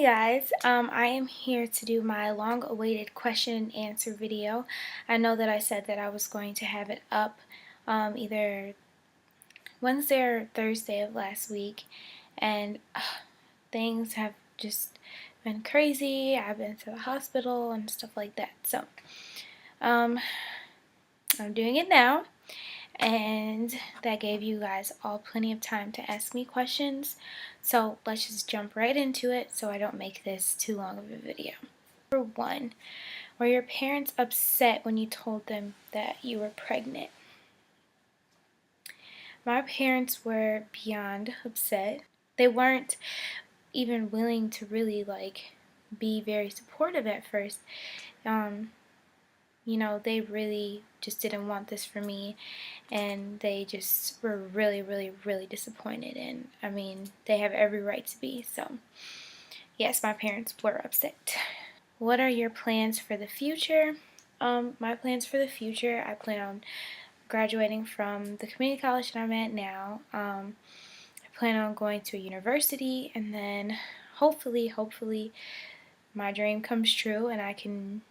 guys, I am here to do my long-awaited question and answer video. I know that I said that I was going to have it up either Wednesday or Thursday of last week, and things have just been crazy. I've been to the hospital and stuff like that, so I'm doing it now. And that gave you guys all plenty of time to ask me questions, so let's just jump right into it so I don't make this too long of a video. Number 1, were your parents upset when you told them that you were pregnant? My parents were beyond upset. They weren't even willing to really be very supportive at first. You know, they really just didn't want this for me, and they just were really, really, really disappointed. And I mean, they have every right to be. So yes, my parents were upset. What are your plans for the future? My plans for the future, I plan on graduating from the community college that I'm at now. I plan on going to a university, and then hopefully my dream comes true and I can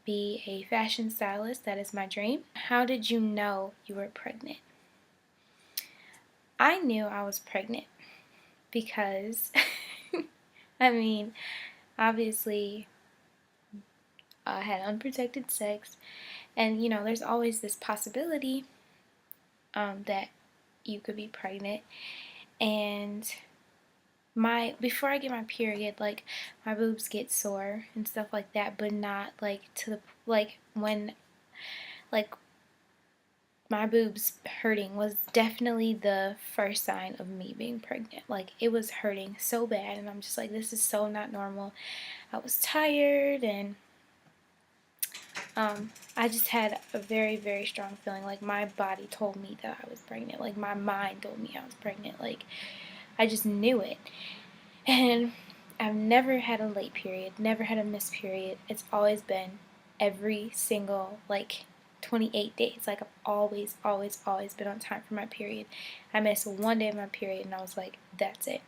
be a fashion stylist. That is my dream. How did you know you were pregnant? I knew I was pregnant because I mean, obviously I had unprotected sex, and you know, there's always this possibility that you could be pregnant. And before I get my period, like, my boobs get sore and stuff like that, but not to the when my boobs hurting was definitely the first sign of me being pregnant. Like, it was hurting so bad, and I'm just like, this is so not normal. I was tired, and I just had a very, very strong feeling. Like, my body told me that I was pregnant. Like, my mind told me I was pregnant. Like, I just knew it. And I've never had a late period, never had a missed period. It's always been every single, 28 days. Like, I've always been on time for my period. I missed one day of my period, and I was like, that's it.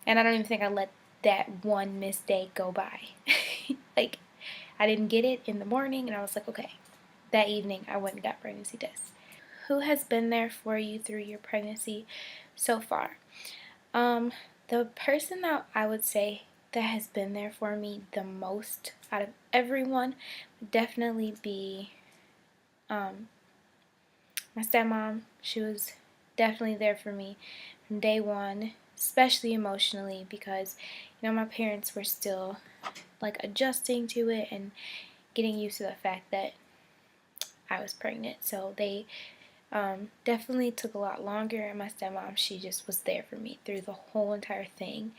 And I don't even think I let that one missed day go by. Like, I didn't get it in the morning, and I was like, okay. That evening, I went and got pregnancy tests. Who has been there for you through your pregnancy so far? The person that I would say that has been there for me the most out of everyone would definitely be my stepmom. She was definitely there for me from day one, especially emotionally, because you know, my parents were still adjusting to it and getting used to the fact that I was pregnant. So they definitely took a lot longer, and my stepmom, she just was there for me through the whole entire thing.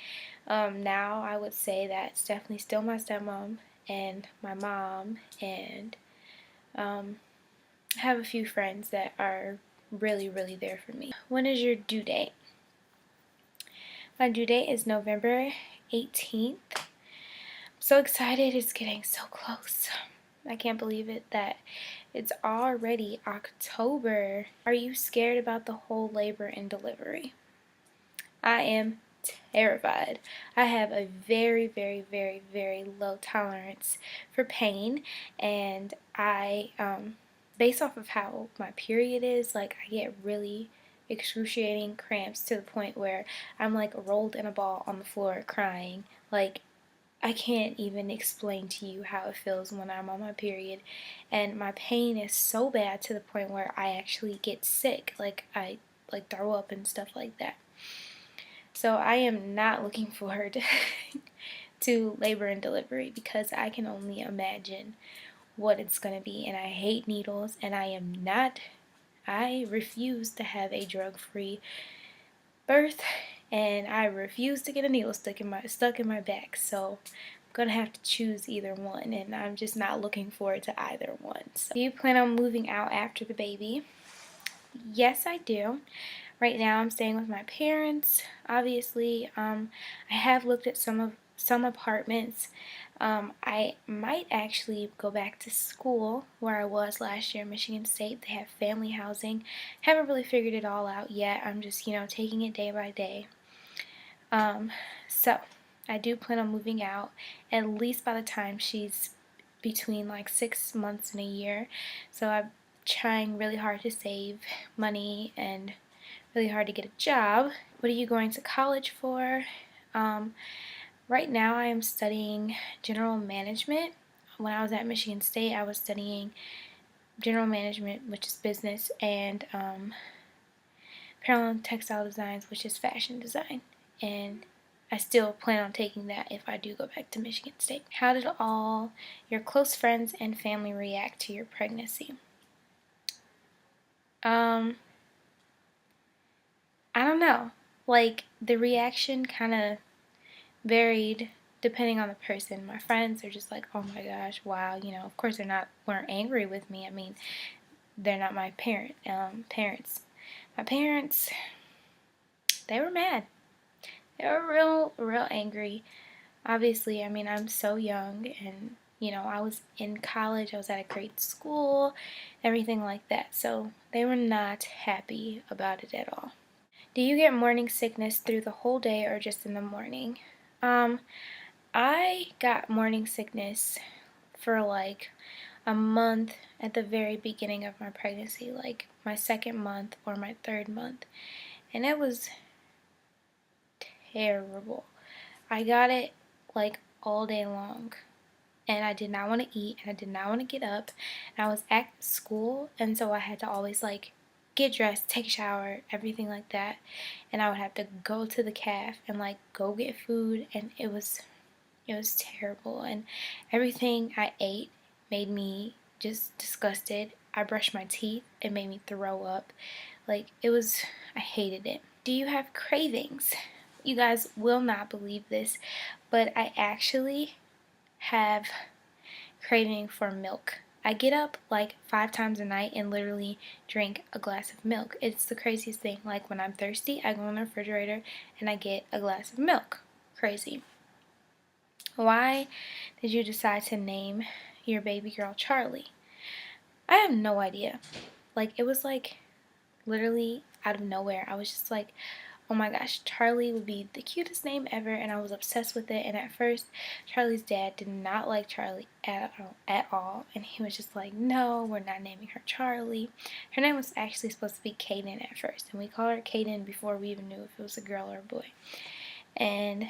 Now I would say that it's definitely still my stepmom and my mom, and I have a few friends that are really, really there for me. When is your due date? My due date is November 18th. I'm so excited. It's getting so close. I can't believe it that it's already October. Are you scared about the whole labor and delivery? I am terrified. I have a very, very, very, very low tolerance for pain, and I, based off of how my period is, I get really excruciating cramps to the point where I'm rolled in a ball on the floor crying. I can't even explain to you how it feels when I'm on my period, and my pain is so bad to the point where I actually get sick. I throw up and stuff like that. So I am not looking forward to labor and delivery, because I can only imagine what it's going to be, and I hate needles, and I refuse to have a drug-free birth, and I refuse to get a needle stuck in my back. So I'm gonna have to choose either one, and I'm just not looking forward to either one. So, do you plan on moving out after the baby? Yes, I do. Right now I'm staying with my parents. Obviously, I have looked at some apartments. I might actually go back to school where I was last year, Michigan State. They have family housing. Haven't really figured it all out yet. I'm just, taking it day by day. So, I do plan on moving out at least by the time she's between like 6 months and a year. So I'm trying really hard to save money and really hard to get a job. What are you going to college for? Right now I am studying general management. When I was at Michigan State, I was studying general management, which is business, and apparel and textile designs, which is fashion design. And I still plan on taking that if I do go back to Michigan State. How did all your close friends and family react to your pregnancy? I don't know. Like, the reaction kind of varied depending on the person. My friends are just like, oh my gosh, wow, you know, of course weren't angry with me. I mean, they're not my parents. My parents, they were mad. They were real angry. Obviously, I mean, I'm so young, and you know, I was in college, I was at a great school, everything like that. So they were not happy about it at all. Do you get morning sickness through the whole day or just in the morning? I got morning sickness for like a month at the very beginning of my pregnancy, like my second month or my third month, and it was terrible. I got it like all day long, and I did not want to eat, and I did not want to get up, and I was at school, and so I had to always like get dressed, take a shower, everything like that, and I would have to go to the caf and like go get food, and it was terrible, and everything I ate made me just disgusted. I brushed my teeth, it made me throw up. Like, I hated it. Do you have cravings? You guys will not believe this, but I actually have craving for milk. I get up like 5 times a night and literally drink a glass of milk. It's the craziest thing. Like, when I'm thirsty, I go in the refrigerator and I get a glass of milk. Crazy. Why did you decide to name your baby girl Charlie? I have no idea. Like, it was like literally out of nowhere. I was just like, oh my gosh, Charlie would be the cutest name ever, and I was obsessed with it. And at first, Charlie's dad did not like Charlie at all, and he was just like, no, we're not naming her Charlie. Her name was actually supposed to be Kaden at first, and we called her Kaden before we even knew if it was a girl or a boy. And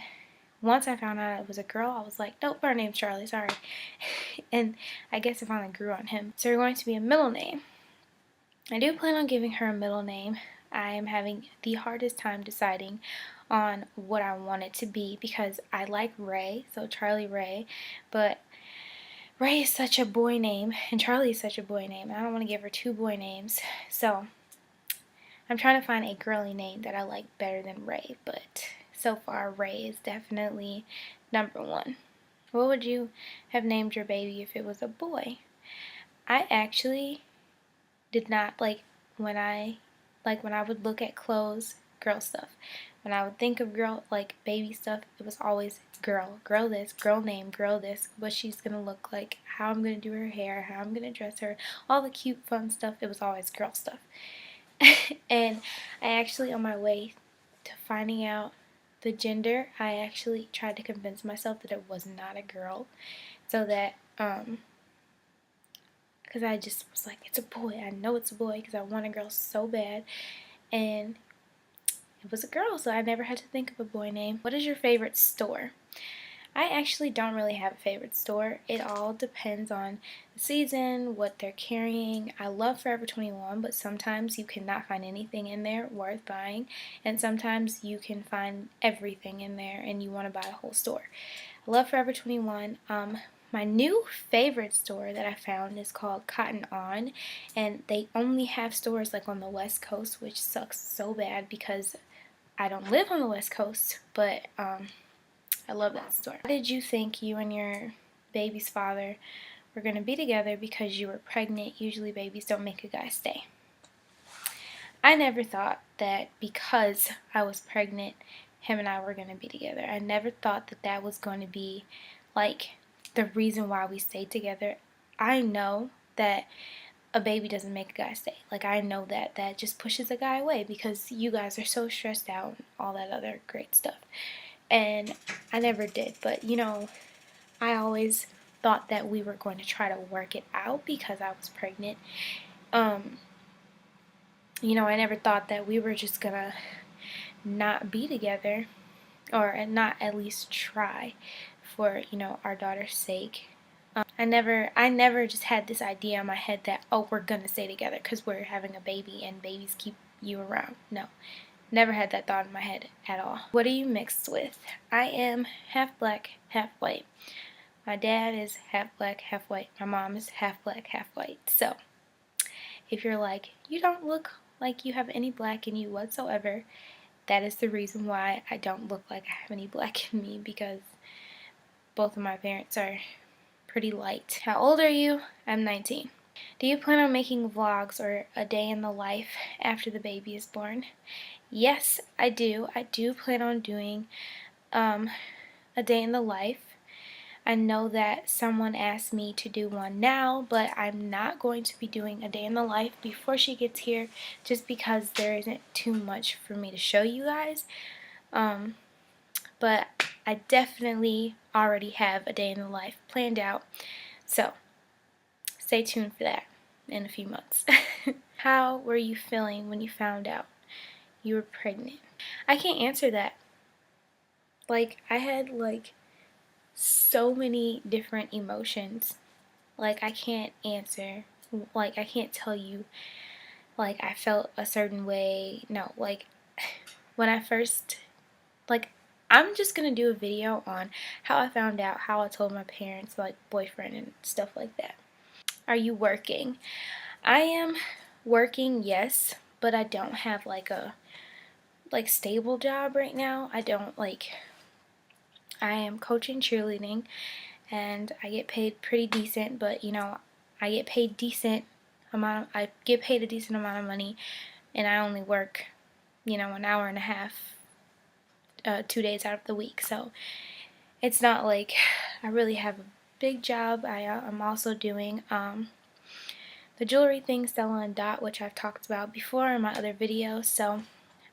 once I found out it was a girl, I was like, nope, her name's Charlie, sorry. And I guess it finally grew on him. So we're going to be a middle name. I do plan on giving her a middle name. I am having the hardest time deciding on what I want it to be because I like Ray, so Charlie Ray, but Ray is such a boy name and Charlie is such a boy name. I don't want to give her two boy names, so I'm trying to find a girly name that I like better than Ray, but so far Ray is definitely number one. What would you have named your baby if it was a boy? I actually did not when I would look at clothes, girl stuff. When I would think of girl, like baby stuff, it was always girl this, girl name, girl this, what she's gonna look like, how I'm gonna do her hair, how I'm gonna dress her, all the cute fun stuff. It was always girl stuff. And I actually, on my way to finding out the gender, I actually tried to convince myself that it was not a girl, so that because I just was like, it's a boy, I know it's a boy, because I want a girl so bad, and it was a girl, so I never had to think of a boy name. What is your favorite store? I actually don't really have a favorite store. It all depends on the season, what they're carrying. I love Forever 21, but sometimes you cannot find anything in there worth buying, and sometimes you can find everything in there and you want to buy a whole store. I love Forever 21. My new favorite store that I found is called Cotton On, and they only have stores like on the West Coast, which sucks so bad because I don't live on the West Coast, but I love that store. How did you think you and your baby's father were going to be together because you were pregnant? Usually babies don't make a guy stay. I never thought that because I was pregnant, him and I were going to be together. I never thought that that was going to be like the reason why we stayed together. I know that a baby doesn't make a guy stay. Like, I know that that just pushes a guy away because you guys are so stressed out and all that other great stuff. and I never did. But you know, I always thought that we were going to try to work it out because I was pregnant. You know, I never thought that we were just gonna not be together, or not at least try, for, you know, our daughter's sake. I never just had this idea in my head that, oh, we're gonna stay together because we're having a baby and babies keep you around. No, never had that thought in my head at all. What are you mixed with? I am half black, half white. My dad is half black, half white. My mom is half black, half white. So if you're like, you don't look like you have any black in you whatsoever, that is the reason why I don't look like I have any black in me, because both of my parents are pretty light. How old are you? I'm 19. Do you plan on making vlogs or a day in the life after the baby is born? Yes, I do. I do plan on doing a day in the life. I know that someone asked me to do one now, but I'm not going to be doing a day in the life before she gets here, just because there isn't too much for me to show you guys. But I definitely already have a day in the life planned out, so stay tuned for that in a few months. How were you feeling when you found out you were pregnant? I can't answer that. Like, I had like so many different emotions. Like, I can't answer, like, I can't tell you like I felt a certain way. No, like, when I first, like, I'm just gonna do a video on how I found out, how I told my parents, like boyfriend and stuff like that. Are you working? I am working, yes, but I don't have like a stable job right now. I don't, like, I am coaching cheerleading and I get paid pretty decent, but you know, I get paid a decent amount of money, and I only work, you know, an hour and a half 2 days out of the week. So it's not like I really have a big job. I'm also doing the jewelry thing, Stella Dot, which I've talked about before in my other videos. So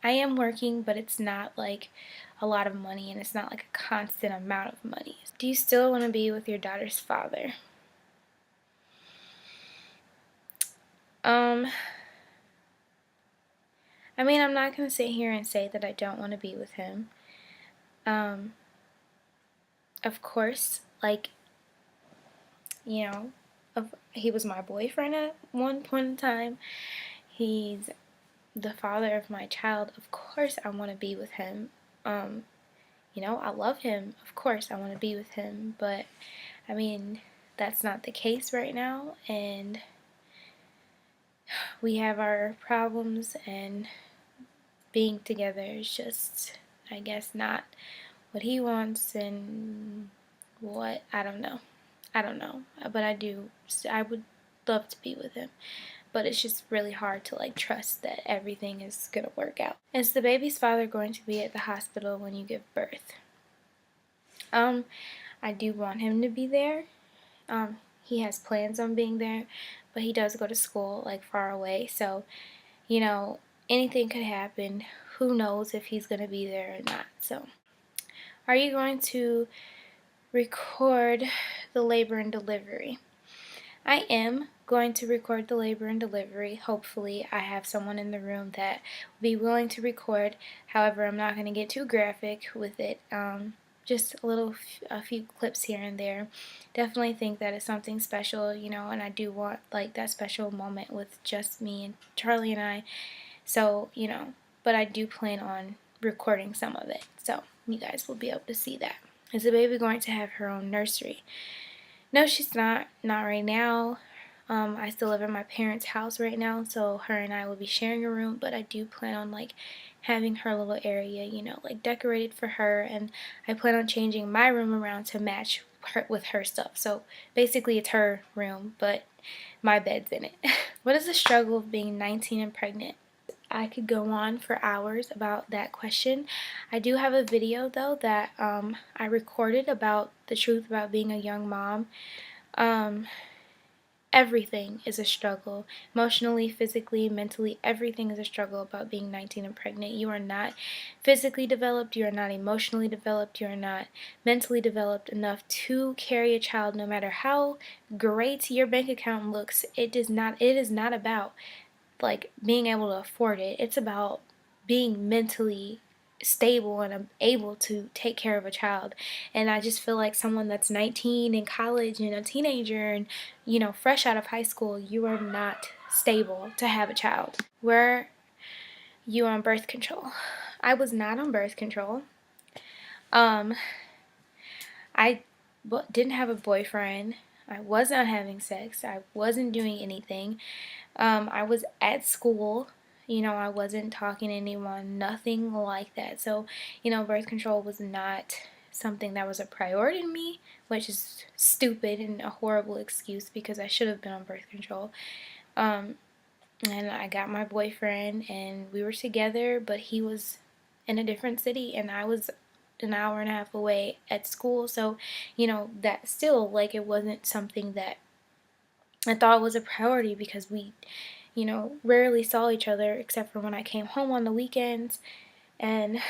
I am working, but it's not like a lot of money, and it's not like a constant amount of money. Do you still want to be with your daughter's father? I mean, I'm not going to sit here and say that I don't want to be with him. Of course, like, you know, he was my boyfriend at one point in time. He's the father of my child. Of course I want to be with him. You know, I love him. Of course I want to be with him. But, I mean, that's not the case right now. And we have our problems, and being together is just, I guess, not what he wants, and what, I don't know, but I would love to be with him, but it's just really hard to like trust that everything is gonna work out. Is the baby's father going to be at the hospital when you give birth? I do want him to be there. He has plans on being there, but he does go to school like far away, so you know, anything could happen. Who knows if he's gonna be there or not. So are you going to record the labor and delivery? I am going to record the labor and delivery. Hopefully I have someone in the room that will be willing to record. However, I'm not going to get too graphic with it. Just a few clips here and there. Definitely think that it's something special, you know, and I do want like that special moment with just me and Charlie and I. So, you know, but I do plan on recording some of it, so you guys will be able to see that. Is the baby going to have her own nursery? No, she's not right now. I still live in my parents' house right now, so her and I will be sharing a room, but I do plan on like having her little area, you know, like decorated for her, and I plan on changing my room around to match with her stuff. So basically it's her room, but my bed's in it. What is the struggle of being 19 and pregnant? I could go on for hours about that question. I do have a video though that I recorded about the truth about being a young mom. everything is a struggle. Emotionally, physically, mentally, everything is a struggle about being 19 and pregnant. You are not physically developed, you are not emotionally developed, you are not mentally developed enough to carry a child, no matter how great your bank account looks. It is not about like being able to afford it. It's about being mentally stable and able to take care of a child. And I just feel like someone that's 19 in college and a teenager and, you know, fresh out of high school, you are not stable to have a child. Were you on birth control? I was not on birth control. I didn't have a boyfriend. I was not having sex. I wasn't doing anything. I was at school. You know, I wasn't talking to anyone, nothing like that. So, you know, birth control was not something that was a priority to me, which is stupid and a horrible excuse because I should have been on birth control. And I got my boyfriend and we were together, but he was in a different city and I was an hour and a half away at school. So, you know, that still, like, it wasn't something that I thought was a priority because we, you know, rarely saw each other except for when I came home on the weekends. And,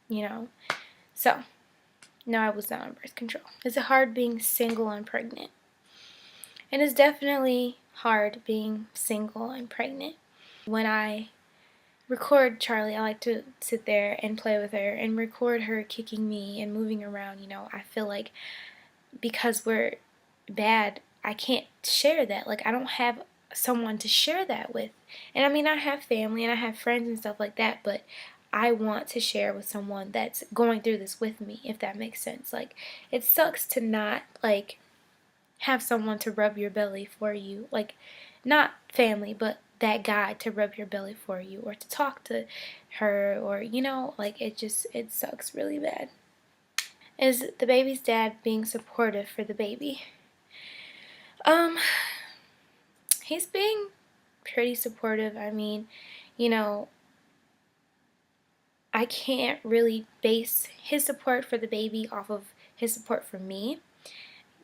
you know, so, no, I was not on birth control. Is it hard being single and pregnant? It is definitely hard being single and pregnant. When I record Charlie, I like to sit there and play with her and record her kicking me and moving around. You know, I feel like because we're bad, I can't share that. Like, I don't have someone to share that with. And I mean, I have family and I have friends and stuff like that, but I want to share with someone that's going through this with me, if that makes sense. Like, it sucks to not, like, have someone to rub your belly for you. Like, not family, but that guy to rub your belly for you or to talk to her or, you know, like, it sucks really bad. Is the baby's dad being supportive for the baby? He's being pretty supportive. I mean, you know, I can't really base his support for the baby off of his support for me.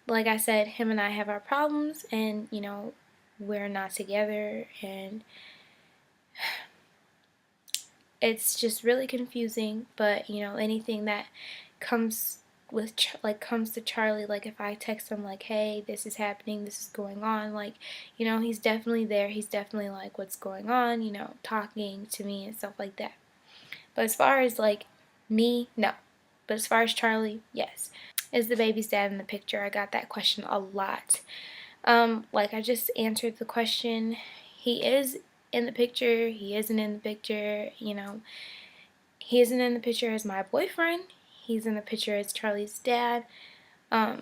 Like I said, him and I have our problems and, you know, we're not together and it's just really confusing. But, you know, anything that comes with comes to Charlie, like if I text him like, hey, this is happening, this is going on, like, you know, he's definitely there. He's definitely like, what's going on, you know, talking to me and stuff like that. But as far as like me, no. But as far as Charlie, yes. Is the baby's dad in the picture? I got that question a lot. Like I just answered the question. He is in the picture. He isn't in the picture. You know, he isn't in the picture as my boyfriend. He's in the picture as Charlie's dad. I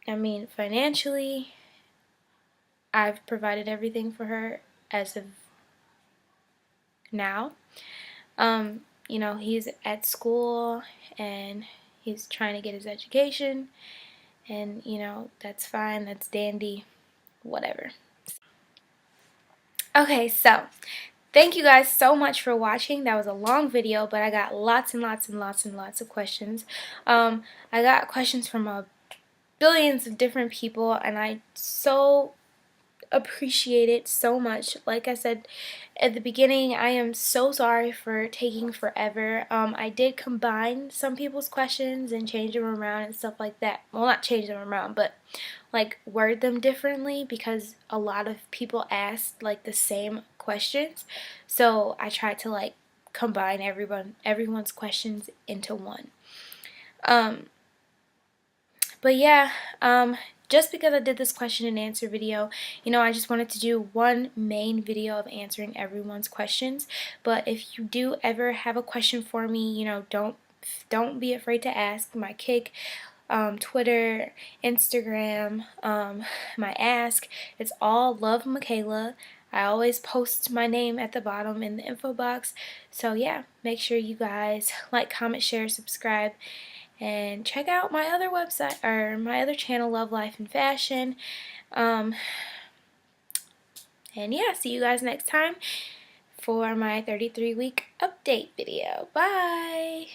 mean, financially, I've provided everything for her as of now. You know, he's at school and he's trying to get his education. And, you know, that's fine. That's dandy. Whatever. Okay, so thank you guys so much for watching. That was a long video, but I got lots and lots and lots and lots of questions. I got questions from billions of different people, and I so appreciate it so much. Like I said at the beginning, I am so sorry for taking forever. I did combine some people's questions and change them around and stuff like that. Well, not change them around, but like word them differently because a lot of people asked like the same questions. So I tried to like combine everyone's questions into one. But yeah, just because I did this question and answer video, you know, I just wanted to do one main video of answering everyone's questions. But if you do ever have a question for me, you know, don't be afraid to ask. My Kick, Twitter, Instagram, my Ask, it's all LoveMychaela. I always post my name at the bottom in the info box. So yeah, make sure you guys like, comment, share, subscribe, and check out my other website or my other channel, Love, Life, and Fashion. And yeah, see you guys next time for my 33-week update video. Bye!